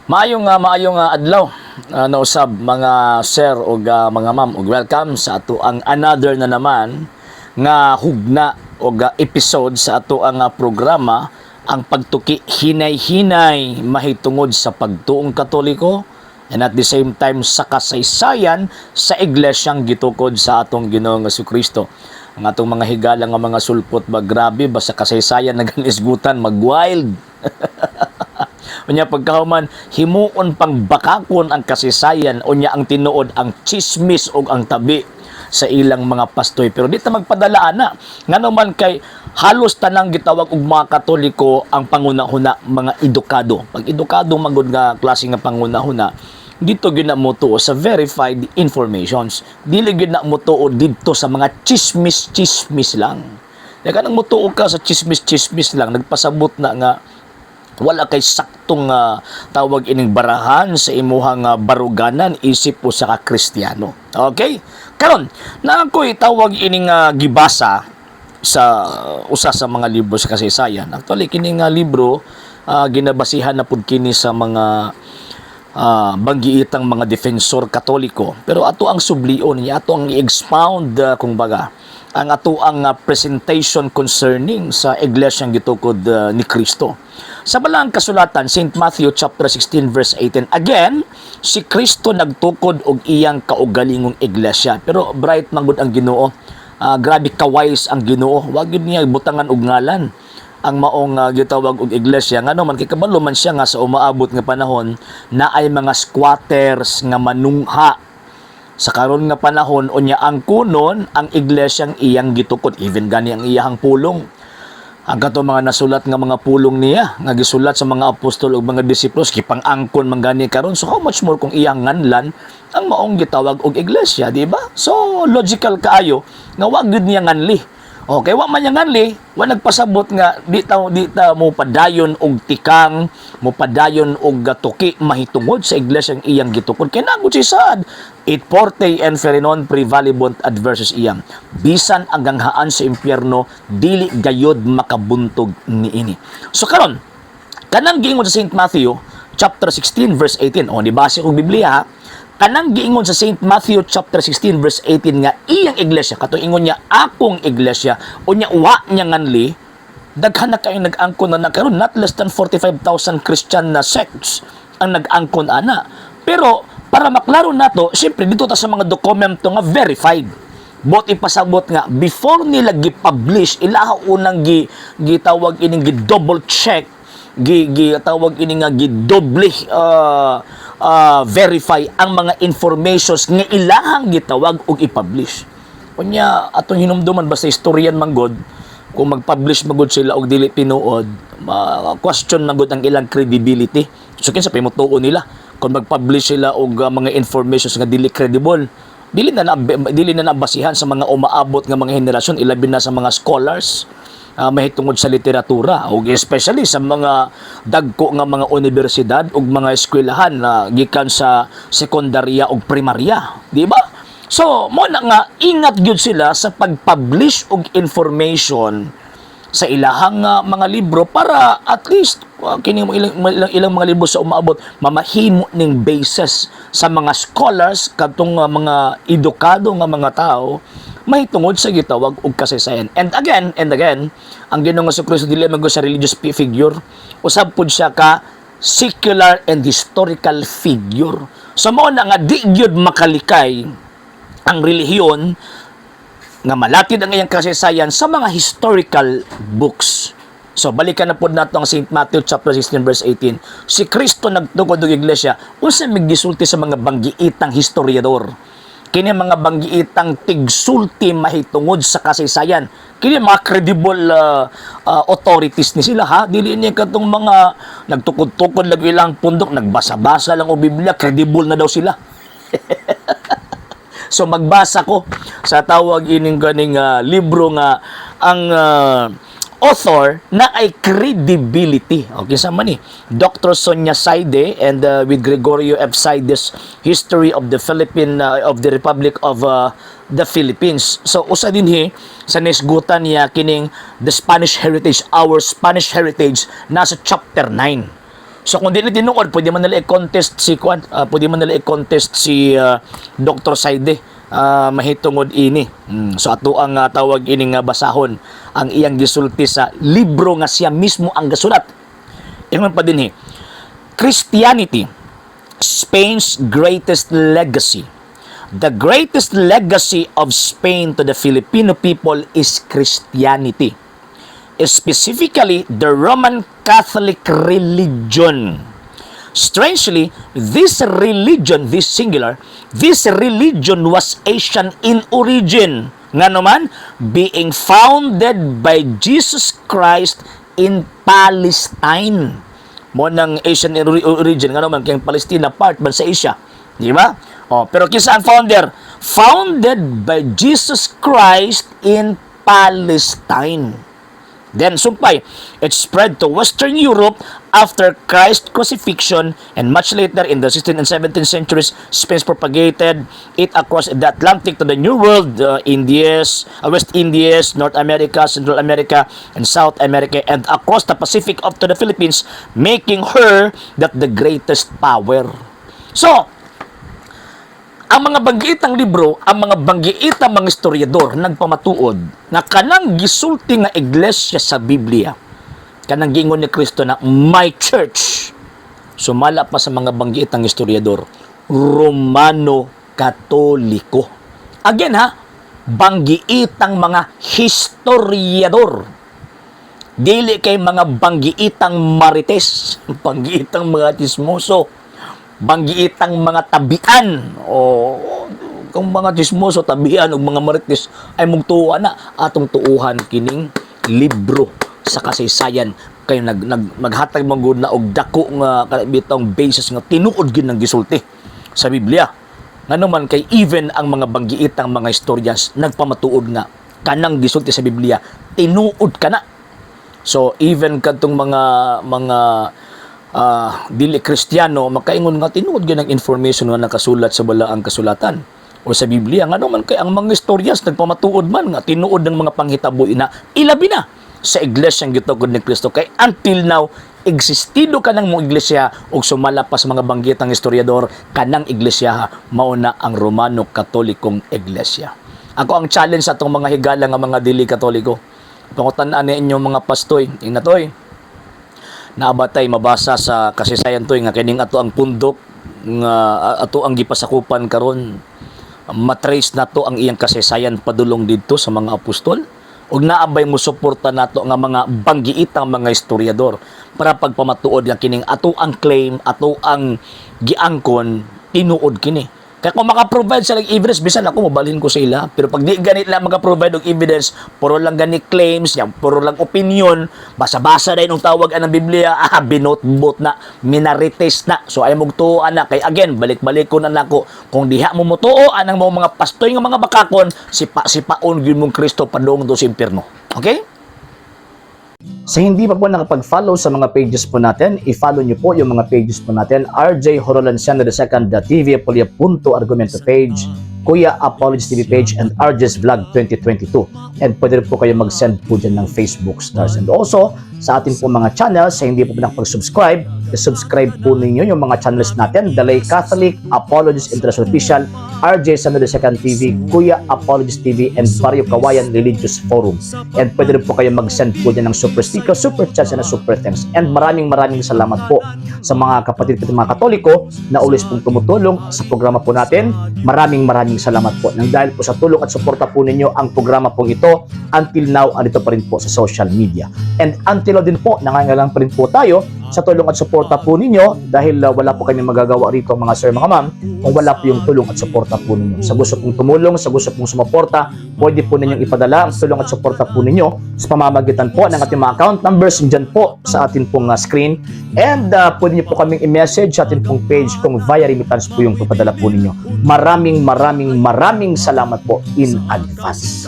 Maayong adlaw na usab mga sir o mga ma'am ug welcome sa ato ang another na naman nga hugna o episode sa ato ang programa ang pagtuki hinay-hinay mahitungod sa pagtuong Katoliko and at the same time sa kasaysayan sa iglesyang gitukod sa atong Ginoong Jesucristo. Ang atong mga higala nga mga sulpot ba grabe ba sa kasaysayan naganisgutan mag-wild. Unya pagkahuman himuon pang bakakon ang kasaysayan unya ang tinuod ang chismis o ang tabi sa ilang mga pastoy. Pero di ta magpadala ana nganuman kay halos tanang gitawag og mga Katoliko ang pangunahuna mga edukado. Pag edukado magud nga klase nga pangunahuna dito gyud na mo tuo sa verified informations. Dili gyud na mo tuo didto sa mga chismis lang. Ya kanang mo tuo ka sa chismis lang nagpasabot na nga wala kay saktong tawag ining barahan sa imuhang baruganan isip po sa Kristiyano. Okay? Karon, na ako'y tawag ining gibasa sa usa sa mga libro sa kasaysayan. Actually, kining libro ginabasihan na pud kini sa mga banggiitang mga defensor Katoliko. Pero ato ang sublion niya, ato ang i-expound kung baga ang ato ang presentation concerning sa iglesyang gitukod ni Kristo. Sa balang kasulatan, St. Matthew chapter 16 verse 18. Again, si Kristo nagtukod og iyang kaugalingong iglesia. Pero bright manggod ang Ginoo. Grabe kawais ang Ginoo. Wa gyud niya butangan og ngalan ang maong gitawag og iglesia. Ngano man kay kabalo man siya nga sa umaabot nga panahon na ay mga squatters nga manungha sa karon nga panahon unya ang kunon ang iglesyang iyang gitukod even gani ang iyang pulong ang kato mga nasulat nga mga pulong niya nga gisulat sa mga apostol ug mga disiplos kipang-angkon man gani karon so how much more kung iyang nganlan ang maong gitawag og iglesia, di ba? So logical kaayo nga wa gyud niya nganli. Okay, wa man nganli, wa nagpasabot nga di ta mo padayon og tikang, mo padayon og tuki mahitungod sa iglesyang iyang gitukod. Kay nagud si sad, it forte and ferenon prevalibont adversus iyang. Bisan ang ganghaan sa impyerno, dili gayod makabuntog niini. So karon, kanang giingon sa St. Matthew chapter 16 verse 18. O di base og Biblia ha. Kanang giingon sa St. Matthew chapter 16 verse 18 nga iyang iglesia katong ingon niya akong iglesia unya wa niya nganli daghan na kayo nag-angkon na karon not less than 45,000 Christian na sects ang nag-angkon ana. Pero para maklaro nato syempre dito ta sa mga dokumento nga verified bot ipasabot nga before nila gi-publish ilaha unang gitawag ining gi-double check gitawag ini nga gi-doble verify ang mga informations nga ilahang gitawag og i-publish. Kunya atong hinumduman basta historian manggod kung mag-publish magud sila og dili tinuod, question magud ang ilang credibility. So kinsa pimutuo nila kung mag-publish sila og mga informations nga dili credible. Dili na nabasihan sa mga umaabot nga mga henerasyon ilabi na sa mga scholars mahitungod sa literatura ug especially sa mga dagko nga mga universidad ug mga eskwelahan na gikan sa sekundarya ug primarya, di ba? So mo na nga ingat gyud sila sa pag-publish og information sa ilahang mga libro para at least kini ilang mga libro sa umaabot mamahimo ning basis sa mga scholars kadtong mga edukado nga mga tao mahitungod sa gitawag og kasaysayan. And again, ang Ginoong Jesucristo dili man sa religious figure, usab pud siya ka secular and historical figure. So mao na nga di gyud makalikay ang relihiyon nga malatid ang iyang kasaysayan sa mga historical books. So balikan na pud nato ang St. Matthew chapter 16 verse 18. Si Kristo nagtukod og iglesia unsa migisulti sa mga banggiitang historiador. Kini mga banggiitang tigsulti mahitungod sa kasaysayan. Kini mga credible authorities ni sila ha. Dili niya katong mga nagtukod-tukod lang ilang pundok, nagbasa-basa lang o Biblia, credible na daw sila. So magbasa ko sa tawag ining ganing libro nga ang author na ay credibility. Okay, sama ni Dr. Sonia Saide and with Gregorio F. Saide's History of the Republic of the Philippines. So usa dinhi sa nisgutan niya kining the Spanish Heritage, our Spanish Heritage nasa chapter 9. So kung di na tinuod, pwede man nila i-contest si Dr. Saide, mahitungod ini. So ato ang tawag ini nga basahon ang iyang gisulti sa libro nga siya mismo ang gasulat. Ingon pa din Christianity, Spain's greatest legacy. The greatest legacy of Spain to the Filipino people is Christianity, specifically the Roman Catholic religion. Strangely, this religion was Asian in origin, nga naman being founded by Jesus Christ in Palestine. Mo ng Asian in origin, nga naman kayong Palestina part man sa Asia, di ba? Pero kisa ang founder? Founded by Jesus Christ in Palestine. Then, sumpay, it spread to Western Europe after Christ's crucifixion, and much later in the 16th and 17th centuries, Spain propagated it across the Atlantic to the New World, West Indies, North America, Central America, and South America, and across the Pacific up to the Philippines, making her the greatest power. So, ang mga banggiitang libro, ang mga banggiitang mga historiador nagpamatuod na kanang gisulti nga iglesia sa Biblia, kanang giingon ni Kristo na my church, sumala pa sa mga banggiitang historiador, Romano Katoliko. Again banggiitang mga historiador. Dili kay mga banggiitang marites, banggiitang mga tismoso, banggiitang mga tabian, o kung mga chismoso, tabian o mga marites ay mugtuwa na atong tuuhan kining libro sa kasaysayan kayo maghatag manggod na og dako nga bitong basis nga tinuod gyud ng gisulti sa Biblia. Nganuman kay even ang mga banggiitang mga historians nagpamatuod nga kanang gisulti sa Biblia tinuod kana. So even kadtong mga dili Kristiyano makaingon nga tinuod gyud ang information nga nakasulat sa balaang kasulatan o sa Biblia. Nga naman kay ang mga historians nagpamatuod man nga tinuod ng mga panghitabo ina ilabi na sa iglesyang gitugod ni Kristo. Kay until now existido kanang mong iglesia ug sumala pa sa mga banggitang historiador kanang iglesia mao na ang Romano Katolikong Iglesia. Ako ang challenge sa atong mga higala nga mga dili Katoliko, pangutan-an ninyo mga pastoy ingatoy naabatay mabasa sa kasaysayan to nga kining ato ang pundok nga ato ang gipasakupan karon, matrace nato ang iyang kasaysayan padulong didto sa mga apostol ug naabay mo suporta nato nga mga banggiitang mga historiador para pagpamatuod nga kining ato ang claim, ato ang giangkon tinuod kini. Kaya kung maka-provide sila ng evidence, bisan ako, mabalhin ko sa ila. Pero pag di ganit lang maka-provide ng evidence, puro lang ganit claims, puro lang opinion, basa-basa na yung tawag ng Biblia, binot-bot na, minarites na. So ay mugtuoan na. Kaya again, balik-balik ko na nako. Kung diha mo mutuoan ang mga pastoy ng mga bakakon, sipaon yun mong Kristo padung do sa impyerno. Okay? Sa hindi pa po nakapag-follow sa mga pages po natin, i-follow nyo po yung mga pages po natin, RJ Horolanciano II, TV Apolia Punto Argumento page, Kuya Apologies TV page, and RJ's Vlog 2022. And pwede rin po kayo mag-send po dyan ng Facebook stars. And also, sa ating po mga channels, sa hindi po nakapag-subscribe, i-subscribe po ninyo yung mga channels natin, The Lay Catholic, Apologies International Official, RJ Sano II TV, Kuya Apologies TV, and Barrio Kawayan Religious Forum. And pwede rin po kayo mag-send po dyan ng super sticker, super chats, and super thanks. And maraming salamat po sa mga kapatid at mga Katoliko na ulis pong tumutulong sa programa po natin. Maraming salamat po. Nang dahil po sa tulong at suporta po ninyo, ang programa pong ito, until now, andito pa rin po sa social media. And until now din po, nangangailangan pa rin po tayo sa tulong at suporta po ninyo dahil wala po kami magagawa rito mga sir, mga ma'am, kung wala po yung tulong at suporta po ninyo. Sa gusto pong tumulong, sa gusto pong sumuporta, pwede po ninyong ipadala ang tulong at suporta po ninyo sa pamamagitan po ng ating mga account numbers dyan po sa ating pong screen. And pwede nyo po kaming i-message sa ating pong page kung via remittance po yung papadala po ninyo. Maraming salamat po in advance.